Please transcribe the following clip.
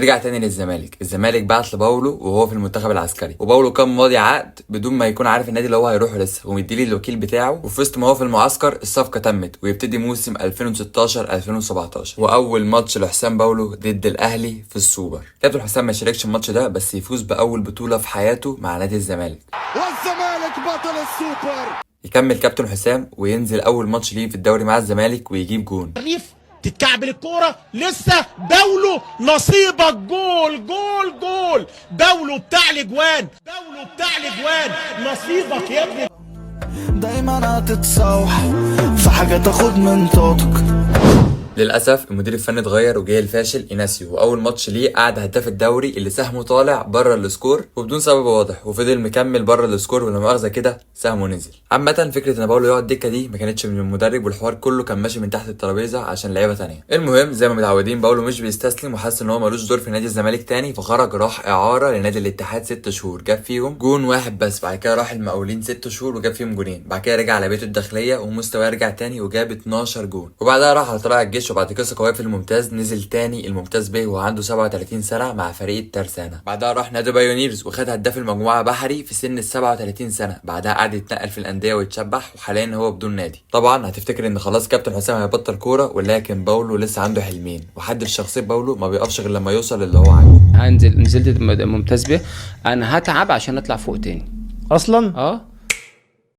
رجع تاني للزمالك. الزمالك بعت لباولو وهو في المنتخب العسكري، وباولو كان ماضي عقد بدون ما يكون عارف النادي اللي هو هيروحه لسه، ومديلي الوكيل بتاعه. وفي وسط ما هو في المعسكر الصفقه تمت، ويبتدي موسم 2016 2017. واول ماتش لحسام باولو ضد الاهلي في السوبر. كابتن حسام ما شاركش الماتش ده، بس يفوز باول بطوله في حياته مع نادي الزمالك، والزمالك بطل السوبر. يكمل كابتن حسام وينزل اول ماتش ليه في الدوري مع الزمالك ويجيب جون. تتكعبل الكوره لسه باولو نصيبك، جول جول جول. باولو بتاع الاجوان، باولو بتاع الاجوان، نصيبك يا ابني. دايما هتتصوح في حاجه تاخد من طاقتك. للاسف المدير الفني اتغير وجاي الفاشل ايناسيو، واول ماتش ليه قعد هداف الدوري اللي سهمه طالع بره السكور وبدون سبب واضح، وفضل مكمل بره السكور ولا مؤاخذه كده سهمه نزل. عامه فكره ان باولو يقعد دكه دي ما كانتش من المدرب، والحوار كله كان ماشي من تحت الترابيزه عشان لعيبه ثانيه. المهم زي ما متعودين باولو مش بيستسلم، وحس ان هو ملوش دور في نادي الزمالك تاني، فخرج راح اعاره لنادي الاتحاد 6 شهور، جاب فيهم جون واحد بس. بعد كده راح المقاولين 6 شهور وجاب فيهم جونين. بعد كده رجع على بيته الداخليه ومستواه رجع تاني وجاب 12 جون. وبعدها راح على طلائع الجيش، وبعد قصه قويه في الممتاز نزل تاني الممتاز ب وهو عنده 37 سنه مع فريق الترسانه. بعدها راح نادي بايونيرز وخد هداف المجموعه بحري في سن ال 37 سنه. بعدها قعد يتنقل في الانديه ويتشبح، وحاليا هو بدون نادي. طبعا هتفتكر ان خلاص كابتن حسام هيبطل كوره، ولكن باولو لسه عنده حلمين، وحد الشخصيه باولو ما بيقفش غير لما يوصل اللي هو عايزه. نزلت ممتاز به، انا هتعب عشان اطلع فوق تاني اصلا اه